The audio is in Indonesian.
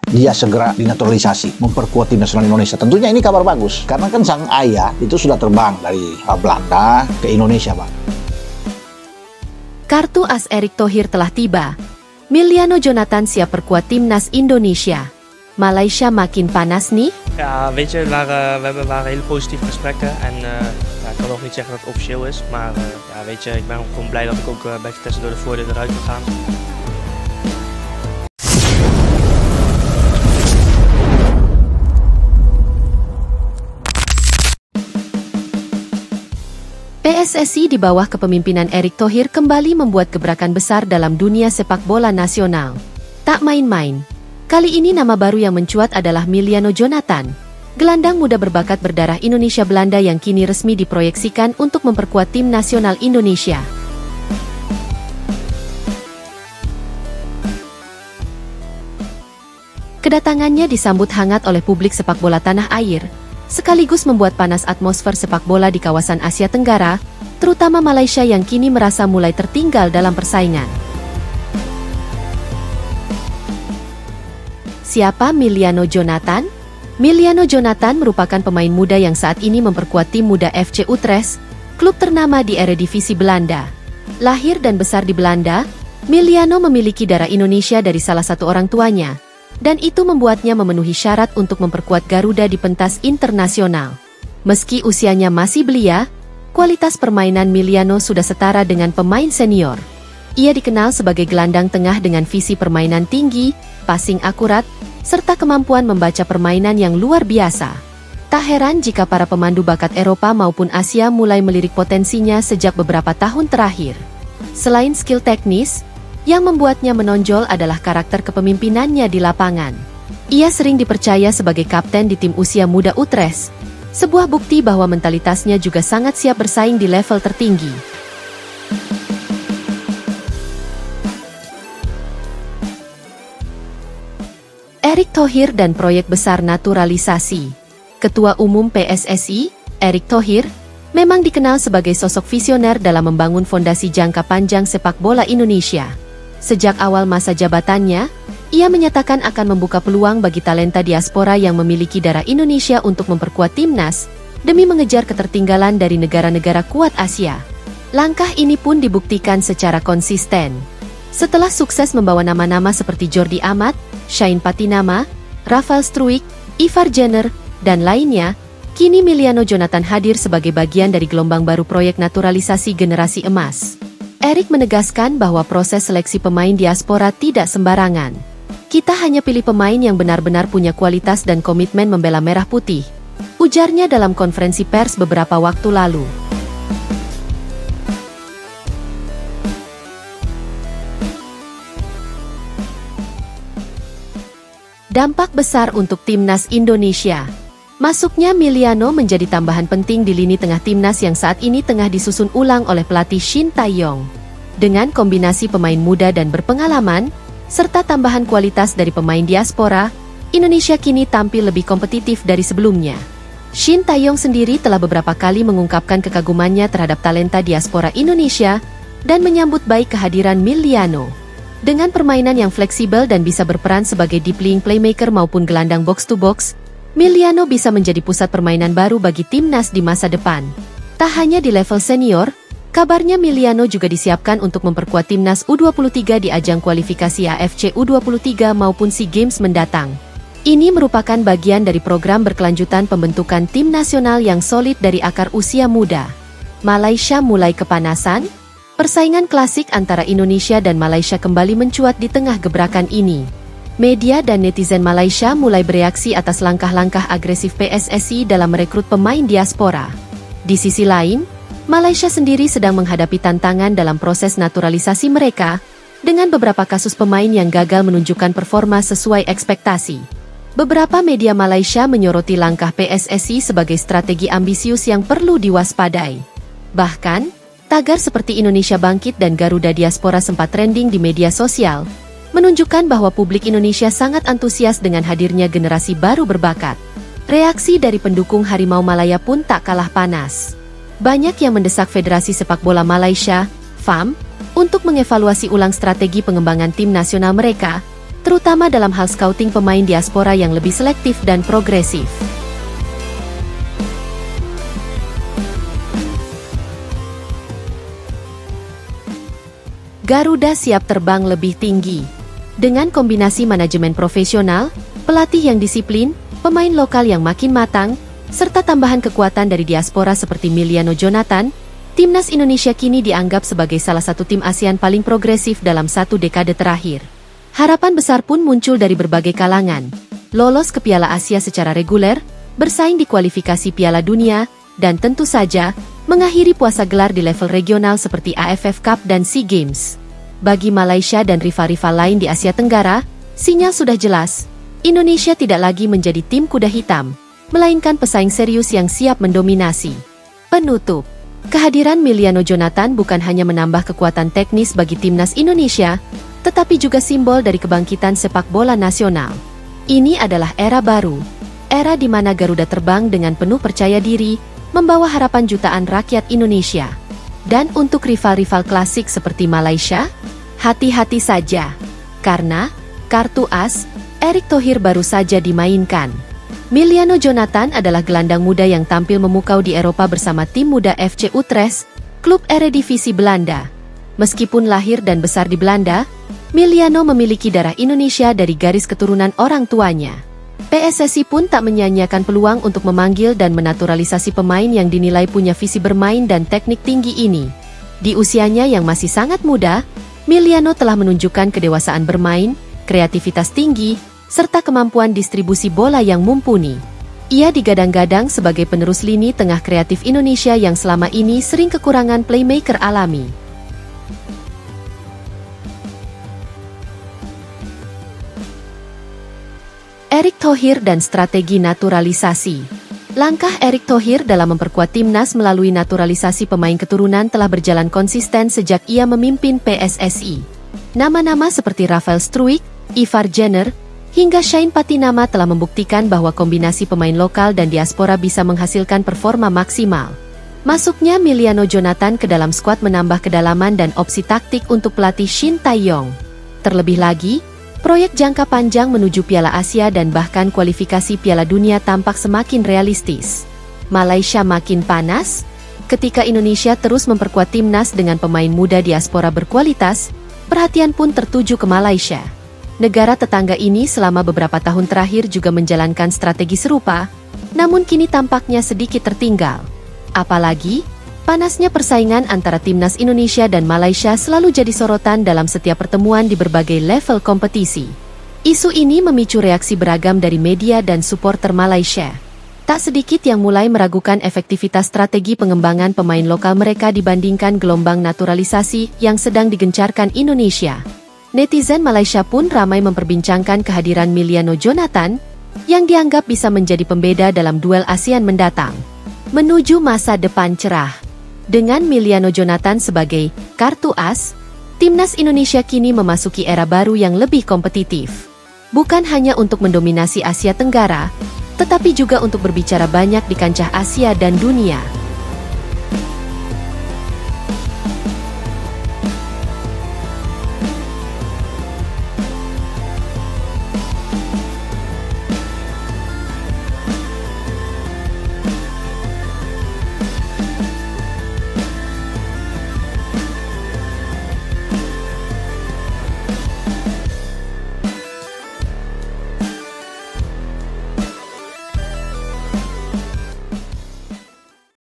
dia segera dinaturalisasi, memperkuat tim nasional Indonesia. Tentunya ini kabar bagus, karena kan sang ayah itu sudah terbang dari Belanda ke Indonesia, Bang. Kartu as Erick Thohir telah tiba. Miliano Jonathan siap perkuat timnas Indonesia. Malaysia makin panas nih? Ja, weet je, we waren hele positieve gesprekken en ik kan nog niet zeggen dat het officieel is, maar ja, weet je, ik ben gewoon blij dat ik ook bij Vitesse door de voordeur eruit kan gaan. PSSI di bawah kepemimpinan Erick Thohir kembali membuat gebrakan besar dalam dunia sepak bola nasional. Tak main-main. Kali ini nama baru yang mencuat adalah Miliano Jonathan, gelandang muda berbakat berdarah Indonesia Belanda yang kini resmi diproyeksikan untuk memperkuat tim nasional Indonesia. Kedatangannya disambut hangat oleh publik sepak bola tanah air, sekaligus membuat panas atmosfer sepak bola di kawasan Asia Tenggara, terutama Malaysia yang kini merasa mulai tertinggal dalam persaingan. Siapa Miliano Jonathan? Miliano Jonathan merupakan pemain muda yang saat ini memperkuat tim muda FC Utrecht, klub ternama di Eredivisie Belanda. Lahir dan besar di Belanda, Miliano memiliki darah Indonesia dari salah satu orang tuanya, dan itu membuatnya memenuhi syarat untuk memperkuat Garuda di pentas internasional. Meski usianya masih belia, kualitas permainan Miliano sudah setara dengan pemain senior. Ia dikenal sebagai gelandang tengah dengan visi permainan tinggi, passing akurat, serta kemampuan membaca permainan yang luar biasa. Tak heran jika para pemandu bakat Eropa maupun Asia mulai melirik potensinya sejak beberapa tahun terakhir. Selain skill teknis, yang membuatnya menonjol adalah karakter kepemimpinannya di lapangan. Ia sering dipercaya sebagai kapten di tim usia muda Utrecht, sebuah bukti bahwa mentalitasnya juga sangat siap bersaing di level tertinggi. Erick Thohir dan proyek besar naturalisasi. Ketua Umum PSSI, Erick Thohir, memang dikenal sebagai sosok visioner dalam membangun fondasi jangka panjang sepak bola Indonesia. Sejak awal masa jabatannya, ia menyatakan akan membuka peluang bagi talenta diaspora yang memiliki darah Indonesia untuk memperkuat timnas, demi mengejar ketertinggalan dari negara-negara kuat Asia. Langkah ini pun dibuktikan secara konsisten. Setelah sukses membawa nama-nama seperti Jordi Amat, Shane Patinama, Rafael Struijk, Ivar Jenner, dan lainnya, kini Miliano Jonathan hadir sebagai bagian dari gelombang baru proyek naturalisasi generasi emas. Erick menegaskan bahwa proses seleksi pemain diaspora tidak sembarangan. Kita hanya pilih pemain yang benar-benar punya kualitas dan komitmen membela merah putih, ujarnya dalam konferensi pers beberapa waktu lalu. Dampak besar untuk timnas Indonesia. Masuknya Miliano menjadi tambahan penting di lini tengah timnas yang saat ini tengah disusun ulang oleh pelatih Shin Tae-yong. Dengan kombinasi pemain muda dan berpengalaman, serta tambahan kualitas dari pemain diaspora, Indonesia kini tampil lebih kompetitif dari sebelumnya. Shin Tae-yong sendiri telah beberapa kali mengungkapkan kekagumannya terhadap talenta diaspora Indonesia dan menyambut baik kehadiran Miliano. Dengan permainan yang fleksibel dan bisa berperan sebagai deep lying playmaker maupun gelandang box-to-box, Miliano bisa menjadi pusat permainan baru bagi timnas di masa depan. Tak hanya di level senior, kabarnya Miliano juga disiapkan untuk memperkuat timnas U23 di ajang kualifikasi AFC U23 maupun SEA Games mendatang. Ini merupakan bagian dari program berkelanjutan pembentukan tim nasional yang solid dari akar usia muda. Malaysia mulai kepanasan? Persaingan klasik antara Indonesia dan Malaysia kembali mencuat di tengah gebrakan ini. Media dan netizen Malaysia mulai bereaksi atas langkah-langkah agresif PSSI dalam merekrut pemain diaspora. Di sisi lain, Malaysia sendiri sedang menghadapi tantangan dalam proses naturalisasi mereka, dengan beberapa kasus pemain yang gagal menunjukkan performa sesuai ekspektasi. Beberapa media Malaysia menyoroti langkah PSSI sebagai strategi ambisius yang perlu diwaspadai. Bahkan, tagar seperti Indonesia Bangkit dan Garuda Diaspora sempat trending di media sosial, menunjukkan bahwa publik Indonesia sangat antusias dengan hadirnya generasi baru berbakat. Reaksi dari pendukung Harimau Malaya pun tak kalah panas. Banyak yang mendesak Federasi Sepak Bola Malaysia, FAM, untuk mengevaluasi ulang strategi pengembangan tim nasional mereka, terutama dalam hal scouting pemain diaspora yang lebih selektif dan progresif. Garuda siap terbang lebih tinggi. Dengan kombinasi manajemen profesional, pelatih yang disiplin, pemain lokal yang makin matang, serta tambahan kekuatan dari diaspora seperti Miliano Jonathan, Timnas Indonesia kini dianggap sebagai salah satu tim ASEAN paling progresif dalam 1 dekade terakhir. Harapan besar pun muncul dari berbagai kalangan. Lolos ke Piala Asia secara reguler, bersaing di kualifikasi Piala Dunia, dan tentu saja, mengakhiri puasa gelar di level regional seperti AFF Cup dan SEA Games. Bagi Malaysia dan rival-rival lain di Asia Tenggara, sinyal sudah jelas. Indonesia tidak lagi menjadi tim kuda hitam, melainkan pesaing serius yang siap mendominasi. Penutup, kehadiran Miliano Jonathan bukan hanya menambah kekuatan teknis bagi Timnas Indonesia, tetapi juga simbol dari kebangkitan sepak bola nasional. Ini adalah era baru, era di mana Garuda terbang dengan penuh percaya diri, membawa harapan jutaan rakyat Indonesia. Dan untuk rival-rival klasik seperti Malaysia, hati-hati saja, karena kartu as, Erick Thohir baru saja dimainkan. Miliano Jonathan adalah gelandang muda yang tampil memukau di Eropa bersama tim muda FC Utrecht, klub Eredivisie Belanda. Meskipun lahir dan besar di Belanda, Miliano memiliki darah Indonesia dari garis keturunan orang tuanya. PSSI pun tak menyia-nyiakan peluang untuk memanggil dan menaturalisasi pemain yang dinilai punya visi bermain dan teknik tinggi ini. Di usianya yang masih sangat muda, Miliano telah menunjukkan kedewasaan bermain, kreativitas tinggi, serta kemampuan distribusi bola yang mumpuni. Ia digadang-gadang sebagai penerus lini tengah kreatif Indonesia yang selama ini sering kekurangan playmaker alami. Erick Thohir dan strategi naturalisasi. Langkah Erick Thohir dalam memperkuat timnas melalui naturalisasi pemain keturunan telah berjalan konsisten sejak ia memimpin PSSI. Nama-nama seperti Rafael Struijk, Ivar Jenner, hingga Shane Patinama telah membuktikan bahwa kombinasi pemain lokal dan diaspora bisa menghasilkan performa maksimal. Masuknya Miliano Jonathan ke dalam skuad menambah kedalaman dan opsi taktik untuk pelatih Shin Tae-yong. Terlebih lagi, proyek jangka panjang menuju Piala Asia dan bahkan kualifikasi Piala Dunia tampak semakin realistis. Malaysia makin panas, ketika Indonesia terus memperkuat timnas dengan pemain muda diaspora berkualitas, perhatian pun tertuju ke Malaysia. Negara tetangga ini selama beberapa tahun terakhir juga menjalankan strategi serupa, namun kini tampaknya sedikit tertinggal. Apalagi, panasnya persaingan antara timnas Indonesia dan Malaysia selalu jadi sorotan dalam setiap pertemuan di berbagai level kompetisi. Isu ini memicu reaksi beragam dari media dan supporter Malaysia. Tak sedikit yang mulai meragukan efektivitas strategi pengembangan pemain lokal mereka dibandingkan gelombang naturalisasi yang sedang digencarkan Indonesia. Netizen Malaysia pun ramai memperbincangkan kehadiran Miliano Jonathan, yang dianggap bisa menjadi pembeda dalam duel ASEAN mendatang. Menuju masa depan cerah. Dengan Miliano Jonathan sebagai kartu as, timnas Indonesia kini memasuki era baru yang lebih kompetitif. Bukan hanya untuk mendominasi Asia Tenggara, tetapi juga untuk berbicara banyak di kancah Asia dan dunia.